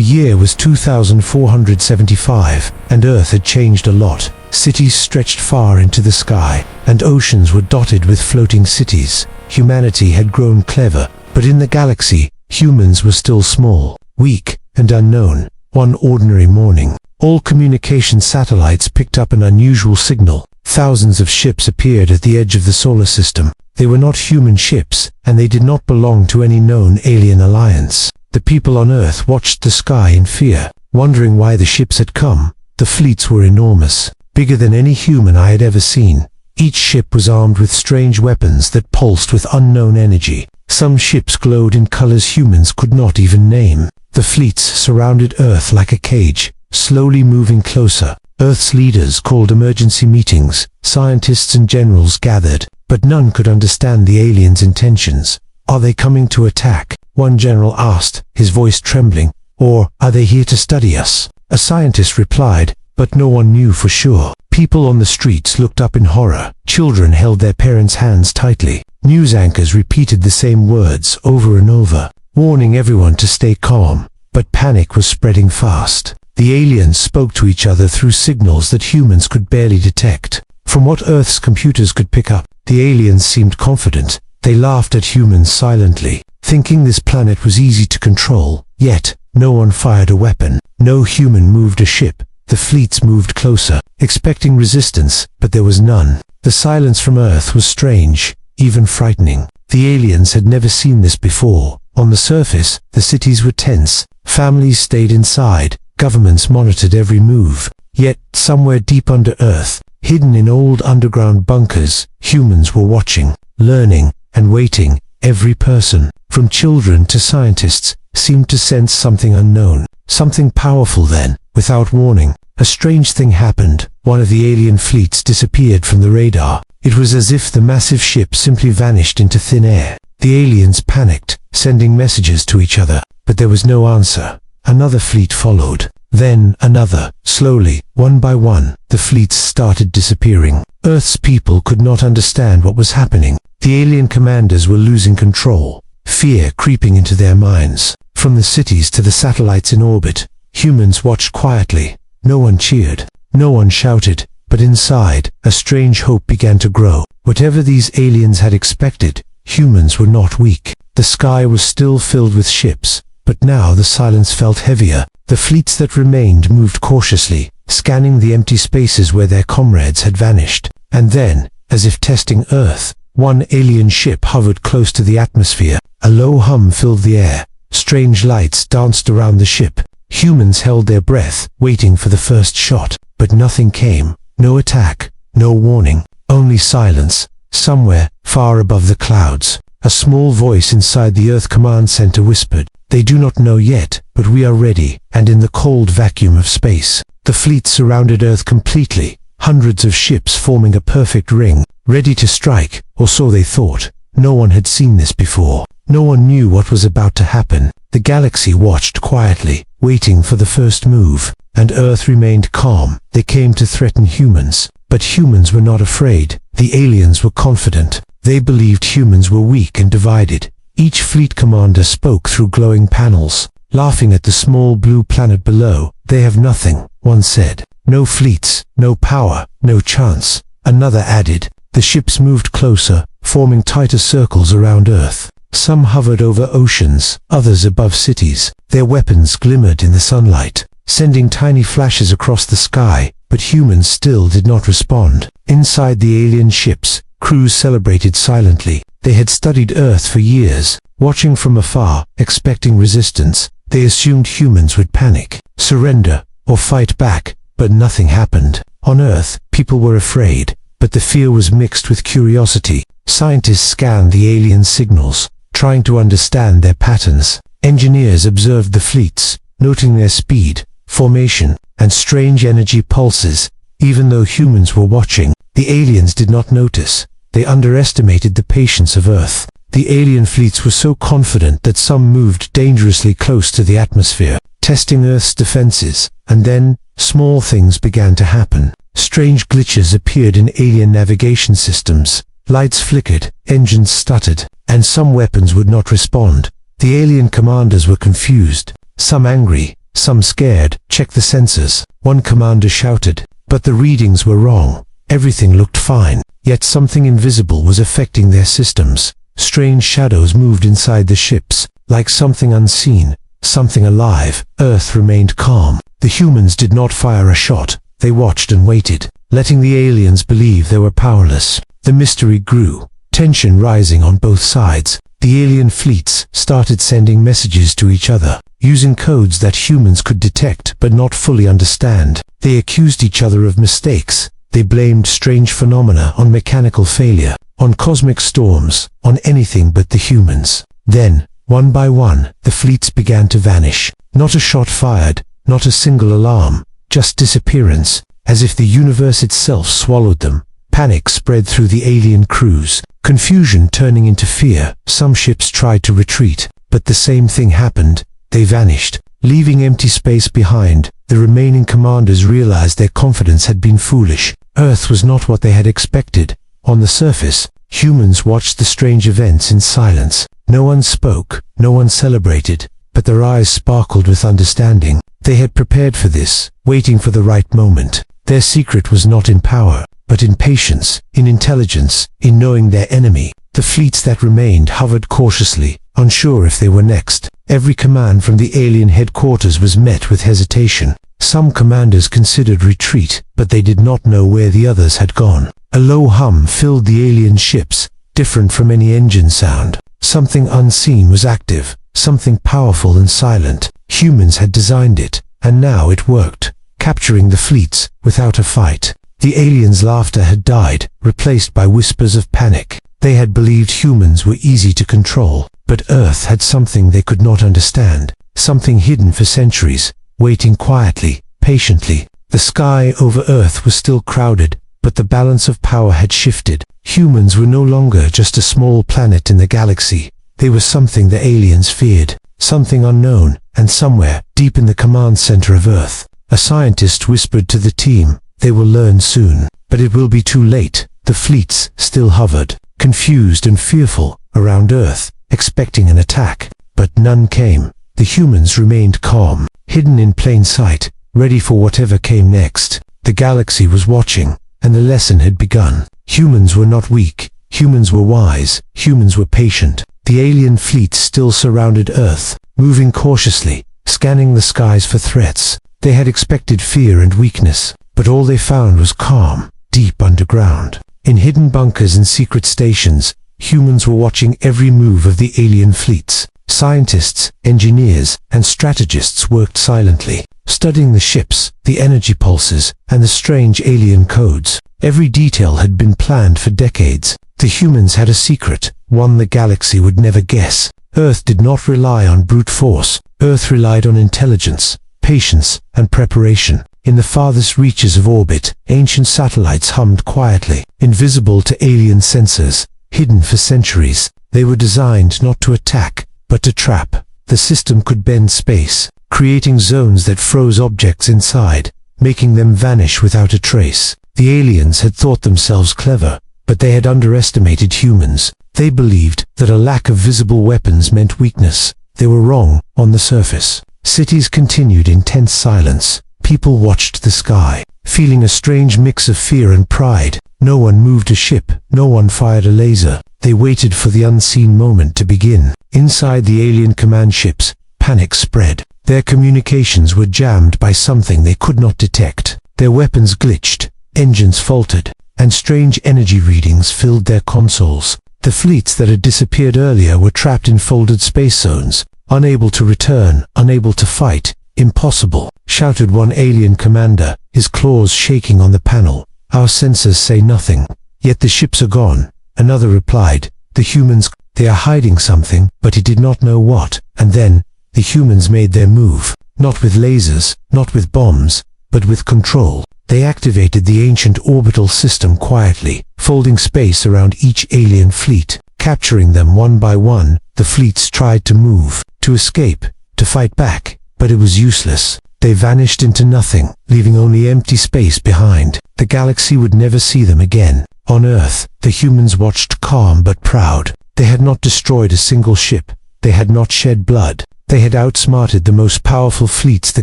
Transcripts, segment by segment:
The year was 2475, and Earth had changed a lot. Cities stretched far into the sky, and oceans were dotted with floating cities. Humanity had grown clever, but in the galaxy, humans were still small, weak, and unknown. One ordinary morning, all communication satellites picked up an unusual signal. Thousands of ships appeared at the edge of the solar system. They were not human ships, and they did not belong to any known alien alliance. The people on Earth watched the sky in fear, wondering why the ships had come. The fleets were enormous, bigger than any human I had ever seen. Each ship was armed with strange weapons that pulsed with unknown energy. Some ships glowed in colors humans could not even name. The fleets surrounded Earth like a cage, slowly moving closer. Earth's leaders called emergency meetings. Scientists and generals gathered, but none could understand the aliens' intentions. Are they coming to attack? One general asked, his voice trembling. Or are they here to study us? A scientist replied, but no one knew for sure. People on the streets looked up in horror. Children held their parents' hands tightly. News anchors repeated the same words over and over, warning everyone to stay calm. But panic was spreading fast. The aliens spoke to each other through signals that humans could barely detect. From what Earth's computers could pick up, the aliens seemed confident. They laughed at humans silently, thinking this planet was easy to control. Yet, no one fired a weapon. No human moved a ship. The fleets moved closer, expecting resistance, but there was none. The silence from Earth was strange, even frightening. The aliens had never seen this before. On the surface, the cities were tense. Families stayed inside. Governments monitored every move. Yet, somewhere deep under Earth, hidden in old underground bunkers, humans were watching, learning, and waiting. Every person, from children to scientists, seemed to sense something unknown, something powerful. Then, without warning, a strange thing happened. One of the alien fleets disappeared from the radar. It was as if the massive ship simply vanished into thin air. The aliens panicked, sending messages to each other, but there was no answer. Another fleet followed, then another. Slowly, one by one, the fleets started disappearing. Earth's people could not understand what was happening. The alien commanders were losing control, fear creeping into their minds. From the cities to the satellites in orbit, humans watched quietly. No one cheered, no one shouted, but inside, a strange hope began to grow. Whatever these aliens had expected, humans were not weak. The sky was still filled with ships, but now the silence felt heavier. The fleets that remained moved cautiously, scanning the empty spaces where their comrades had vanished. And then, as if testing Earth, one alien ship hovered close to the atmosphere. A low hum filled the air. Strange lights danced around the ship. Humans held their breath, waiting for the first shot. But nothing came. No attack, no warning, only silence. Somewhere, far above the clouds, a small voice inside the Earth Command Center whispered, "They do not know yet, but we are ready." And in the cold vacuum of space, the fleet surrounded Earth completely, hundreds of ships forming a perfect ring, ready to strike, or so they thought. No one had seen this before. No one knew what was about to happen. The galaxy watched quietly, waiting for the first move, and Earth remained calm. They came to threaten humans, but humans were not afraid. The aliens were confident. They believed humans were weak and divided. Each fleet commander spoke through glowing panels, laughing at the small blue planet below. "They have nothing," one said. "No fleets, no power, no chance." Another added. The ships moved closer, forming tighter circles around Earth. Some hovered over oceans, others above cities. Their weapons glimmered in the sunlight, sending tiny flashes across the sky, but humans still did not respond. Inside the alien ships, crews celebrated silently. They had studied Earth for years, watching from afar, expecting resistance. They assumed humans would panic, surrender, or fight back, but nothing happened. On Earth, people were afraid, but the fear was mixed with curiosity. Scientists scanned the alien signals, trying to understand their patterns. Engineers observed the fleets, noting their speed, formation, and strange energy pulses. Even though humans were watching, the aliens did not notice. They underestimated the patience of Earth. The alien fleets were so confident that some moved dangerously close to the atmosphere, testing Earth's defenses. And then, small things began to happen. Strange glitches appeared in alien navigation systems. Lights flickered, engines stuttered, and some weapons would not respond. The alien commanders were confused, some angry, Some scared, "Check the sensors," one commander shouted. But the readings were wrong. Everything looked fine, yet something invisible was affecting their systems. Strange shadows moved inside the ships, like something unseen, something alive. Earth remained calm. The humans did not fire a shot. They watched and waited, letting the aliens believe they were powerless. The mystery grew, tension rising on both sides. The alien fleets started sending messages to each other, using codes that humans could detect but not fully understand. They accused each other of mistakes. They blamed strange phenomena on mechanical failure, on cosmic storms, on anything but the humans. Then, one by one, the fleets began to vanish. Not a shot fired, not a single alarm, just disappearance, as if the universe itself swallowed them. Panic spread through the alien crews, confusion turning into fear. Some ships tried to retreat, but the same thing happened. They vanished, leaving empty space behind. The remaining commanders realized their confidence had been foolish. Earth was not what they had expected. On the surface, humans watched the strange events in silence. No one spoke, no one celebrated, but their eyes sparkled with understanding. They had prepared for this, waiting for the right moment. Their secret was not in power, but in patience, in intelligence, in knowing their enemy. The fleets that remained hovered cautiously, unsure if they were next. Every command from the alien headquarters was met with hesitation. Some commanders considered retreat, but they did not know where the others had gone. A low hum filled the alien ships, different from any engine sound. Something unseen was active, something powerful and silent. Humans had designed it, and now it worked, capturing the fleets without a fight. The aliens' laughter had died, replaced by whispers of panic. They had believed humans were easy to control, but Earth had something they could not understand, something hidden for centuries, waiting quietly, patiently. The sky over Earth was still crowded, but the balance of power had shifted. Humans were no longer just a small planet in the galaxy. They were something the aliens feared, something unknown, and somewhere, deep in the command center of Earth. A scientist whispered to the team, "They will learn soon, but it will be too late." The fleets still hovered, confused and fearful, around Earth, expecting an attack. But none came. The humans remained calm, hidden in plain sight, ready for whatever came next. The galaxy was watching, and the lesson had begun. Humans were not weak. Humans were wise. Humans were patient. The alien fleets still surrounded Earth, moving cautiously, scanning the skies for threats. They had expected fear and weakness, but all they found was calm, deep underground. In hidden bunkers and secret stations, humans were watching every move of the alien fleets. Scientists, engineers, and strategists worked silently, studying the ships, the energy pulses, and the strange alien codes. Every detail had been planned for decades. The humans had a secret, one the galaxy would never guess. Earth did not rely on brute force. Earth relied on intelligence, patience, and preparation. In the farthest reaches of orbit, ancient satellites hummed quietly, invisible to alien sensors, hidden for centuries. They were designed not to attack, but to trap. The system could bend space, creating zones that froze objects inside, making them vanish without a trace. The aliens had thought themselves clever, but they had underestimated humans. They believed that a lack of visible weapons meant weakness. They were wrong on the surface. Cities continued in tense silence. People watched the sky, feeling a strange mix of fear and pride. No one moved a ship, no one fired a laser. They waited for the unseen moment to begin. Inside the alien command ships, panic spread. Their communications were jammed by something they could not detect. Their weapons glitched, engines faltered, and strange energy readings filled their consoles. The fleets that had disappeared earlier were trapped in folded space zones, unable to return, unable to fight. "Impossible," shouted one alien commander, his claws shaking on the panel. "Our sensors say nothing. Yet the ships are gone." Another replied, "The humans, they are hiding something," but he did not know what. And then, the humans made their move, not with lasers, not with bombs, but with control. They activated the ancient orbital system quietly, folding space around each alien fleet, capturing them one by one. The fleets tried to move, to escape, to fight back, but it was useless. They vanished into nothing, leaving only empty space behind. The galaxy would never see them again. On Earth, the humans watched calm but proud. They had not destroyed a single ship. They had not shed blood. They had outsmarted the most powerful fleets the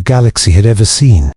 galaxy had ever seen.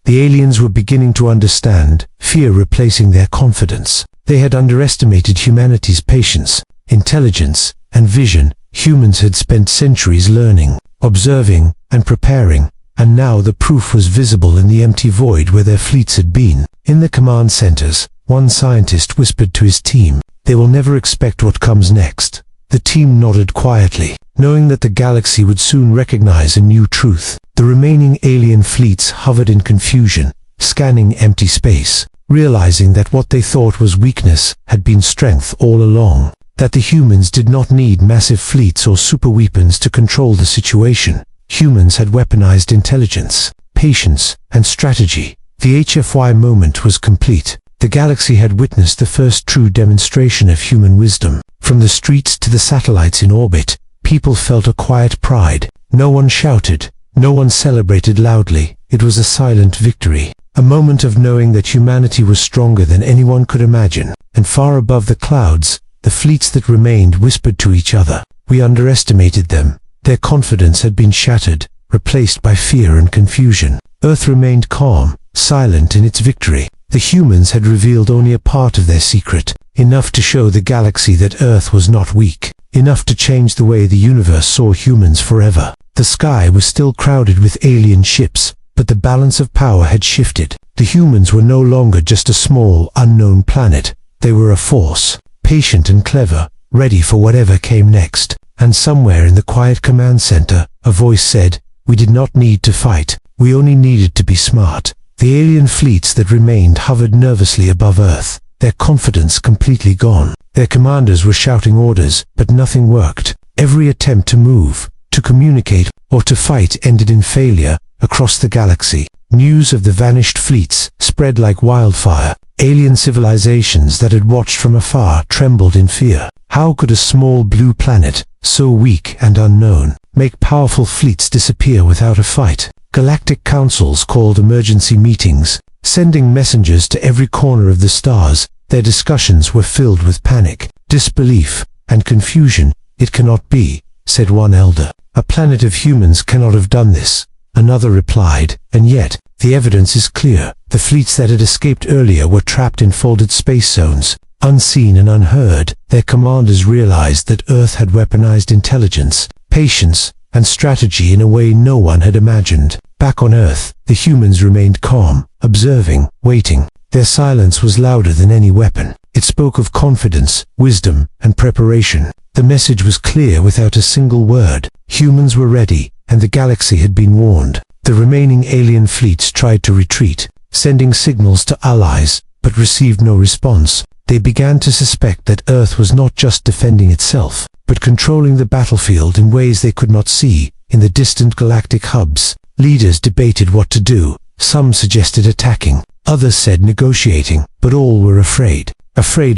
The aliens were beginning to understand, fear replacing their confidence. They had underestimated humanity's patience, intelligence, and vision. Humans had spent centuries learning, observing, and preparing, and now the proof was visible in the empty void where their fleets had been. In the command centers, one scientist whispered to his team, "They will never expect what comes next." The team nodded quietly, knowing that the galaxy would soon recognize a new truth. The remaining alien fleets hovered in confusion, scanning empty space, realizing that what they thought was weakness had been strength all along, that the humans did not need massive fleets or superweapons to control the situation. Humans had weaponized intelligence, patience, and strategy. The HFY moment was complete. The galaxy had witnessed the first true demonstration of human wisdom. From the streets to the satellites in orbit, people felt a quiet pride. No one shouted, no one celebrated loudly. It was a silent victory, a moment of knowing that humanity was stronger than anyone could imagine. And far above the clouds, the fleets that remained whispered to each other. We underestimated them. Their confidence had been shattered, replaced by fear and confusion. Earth remained calm, silent in its victory. The humans had revealed only a part of their secret, enough to show the galaxy that Earth was not weak, enough to change the way the universe saw humans forever. The sky was still crowded with alien ships, but the balance of power had shifted. The humans were no longer just a small, unknown planet. They were a force, patient and clever, ready for whatever came next. And somewhere in the quiet command center, a voice said, "We did not need to fight. We only needed to be smart." The alien fleets that remained hovered nervously above Earth, their confidence completely gone. Their commanders were shouting orders, but nothing worked. Every attempt to move, to communicate, or to fight ended in failure. Across the galaxy, news of the vanished fleets spread like wildfire. Alien civilizations that had watched from afar trembled in fear. How could a small blue planet, so weak and unknown, make powerful fleets disappear without a fight? Galactic councils called emergency meetings, sending messengers to every corner of the stars. Their discussions were filled with panic, disbelief, and confusion. "It cannot be," said one elder. "A planet of humans cannot have done this," another replied. "And yet, the evidence is clear. The fleets that had escaped earlier were trapped in folded space zones, unseen and unheard." Their commanders realized that Earth had weaponized intelligence, patience, and strategy in a way no one had imagined. Back on Earth, the humans remained calm, observing, waiting. Their silence was louder than any weapon. It spoke of confidence, wisdom, and preparation. The message was clear without a single word. Humans were ready, and the galaxy had been warned. The remaining alien fleets tried to retreat, sending signals to allies, but received no response. They began to suspect that Earth was not just defending itself, but controlling the battlefield in ways they could not see. In the distant galactic hubs, leaders debated what to do. Some suggested attacking, others said negotiating, but all were afraid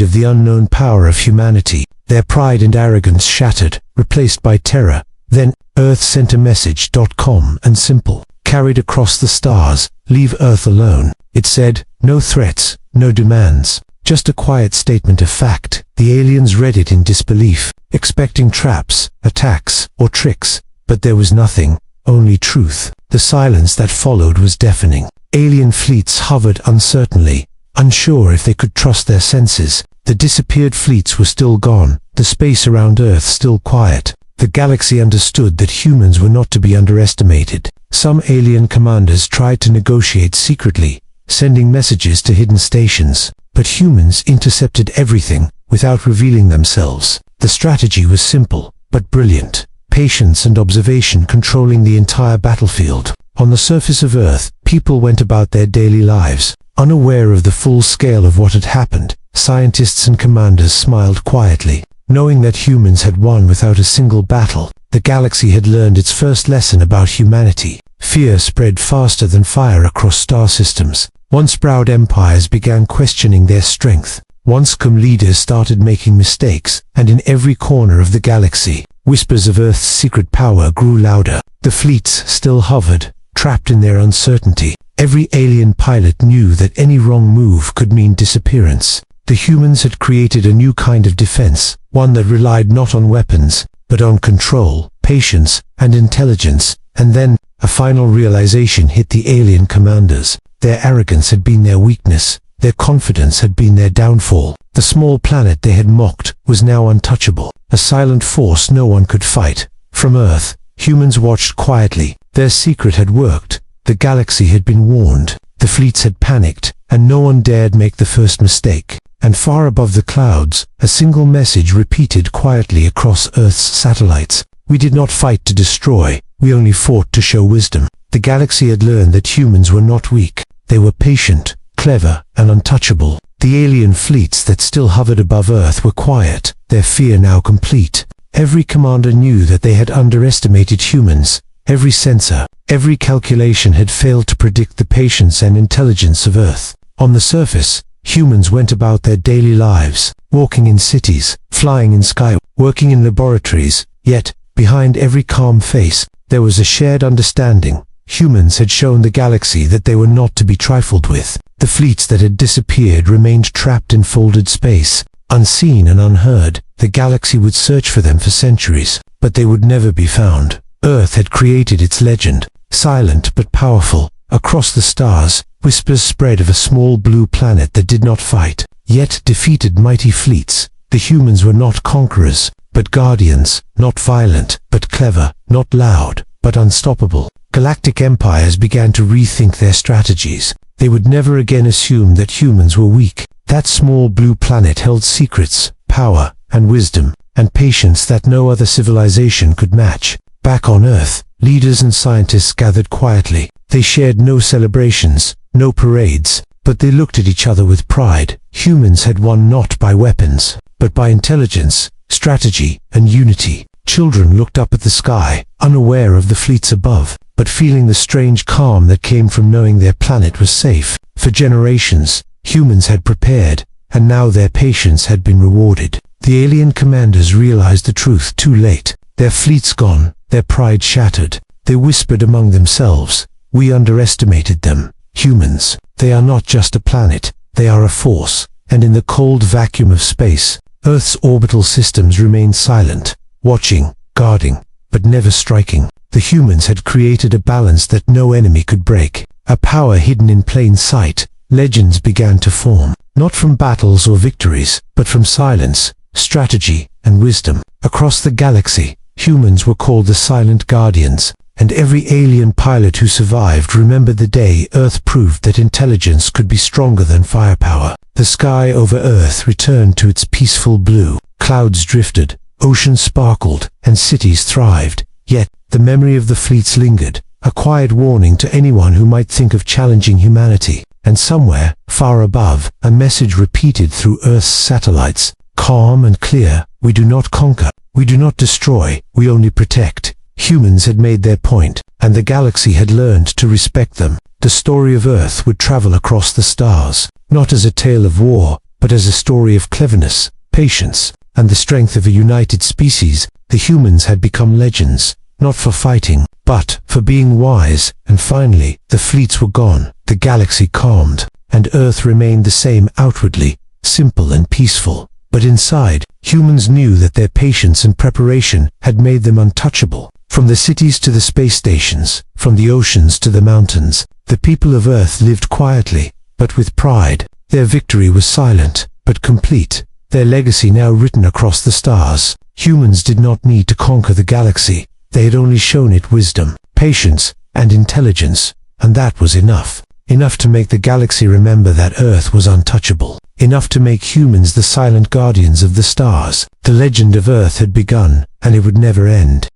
of the unknown power of humanity. Their pride and arrogance shattered, replaced by terror. Then, Earth sent a message, calm and simple, carried across the stars, "Leave Earth alone." It said, "No threats, no demands, just a quiet statement of fact." The aliens read it in disbelief, expecting traps, attacks, or tricks, but there was nothing, only truth. The silence that followed was deafening. Alien fleets hovered uncertainly, unsure if they could trust their senses. The disappeared fleets were still gone, the space around Earth still quiet. The galaxy understood that humans were not to be underestimated. Some alien commanders tried to negotiate secretly, sending messages to hidden stations, but humans intercepted everything without revealing themselves. The strategy was simple, but brilliant. Patience and observation controlling the entire battlefield. On the surface of Earth, people went about their daily lives, unaware of the full scale of what had happened. Scientists and commanders smiled quietly, knowing that humans had won without a single battle. The galaxy had learned its first lesson about humanity. Fear spread faster than fire across star systems. Once proud empires began questioning their strength. Once calm leaders started making mistakes, and in every corner of the galaxy, whispers of Earth's secret power grew louder. The fleets still hovered, trapped in their uncertainty. Every alien pilot knew that any wrong move could mean disappearance. The humans had created a new kind of defense, one that relied not on weapons, but on control, patience, and intelligence, and then, a final realization hit the alien commanders. Their arrogance had been their weakness, their confidence had been their downfall. The small planet they had mocked was now untouchable, a silent force no one could fight. From Earth, humans watched quietly. Their secret had worked. The galaxy had been warned. The fleets had panicked, and no one dared make the first mistake. And far above the clouds, a single message repeated quietly across Earth's satellites. We did not fight to destroy, we only fought to show wisdom. The galaxy had learned that humans were not weak. They were patient, clever, and untouchable. The alien fleets that still hovered above Earth were quiet, their fear now complete. Every commander knew that they had underestimated humans. Every sensor, every calculation had failed to predict the patience and intelligence of Earth. On the surface, humans went about their daily lives, walking in cities, flying in sky, working in laboratories. Yet, behind every calm face, there was a shared understanding. Humans had shown the galaxy that they were not to be trifled with. The fleets that had disappeared remained trapped in folded space. Unseen and unheard, the galaxy would search for them for centuries, but they would never be found. Earth had created its legend, silent but powerful. Across the stars, whispers spread of a small blue planet that did not fight, yet defeated mighty fleets. The humans were not conquerors, but guardians, not violent, but clever, not loud, but unstoppable. Galactic empires began to rethink their strategies. They would never again assume that humans were weak. That small blue planet held secrets, power, and wisdom, and patience that no other civilization could match. Back on Earth, leaders and scientists gathered quietly. They shared no celebrations, no parades, but they looked at each other with pride. Humans had won not by weapons, but by intelligence, strategy, and unity. Children looked up at the sky, unaware of the fleets above, but feeling the strange calm that came from knowing their planet was safe. For generations, humans had prepared, and now their patience had been rewarded. The alien commanders realized the truth too late. Their fleets gone, their pride shattered. They whispered among themselves, "We underestimated them. Humans, they are not just a planet, they are a force." And in the cold vacuum of space, Earth's orbital systems remained silent, watching, guarding, but never striking. The humans had created a balance that no enemy could break, a power hidden in plain sight. Legends began to form, not from battles or victories, but from silence, strategy, and wisdom. Across the galaxy, humans were called the Silent Guardians, and every alien pilot who survived remembered the day Earth proved that intelligence could be stronger than firepower. The sky over Earth returned to its peaceful blue. Clouds drifted, oceans sparkled, and cities thrived. Yet, the memory of the fleets lingered, a quiet warning to anyone who might think of challenging humanity. And somewhere, far above, a message repeated through Earth's satellites, calm and clear: "We do not conquer, we do not destroy, we only protect." Humans had made their point, and the galaxy had learned to respect them. The story of Earth would travel across the stars, not as a tale of war, but as a story of cleverness, patience, and the strength of a united species. The humans had become legends, not for fighting, but for being wise. And finally, the fleets were gone, the galaxy calmed, and Earth remained the same outwardly, simple and peaceful. But inside, humans knew that their patience and preparation had made them untouchable. From the cities to the space stations, from the oceans to the mountains, the people of Earth lived quietly, but with pride. Their victory was silent, but complete, their legacy now written across the stars. Humans did not need to conquer the galaxy. They had only shown it wisdom, patience, and intelligence, and that was enough. Enough to make the galaxy remember that Earth was untouchable. Enough to make humans the silent guardians of the stars. The legend of Earth had begun, and it would never end.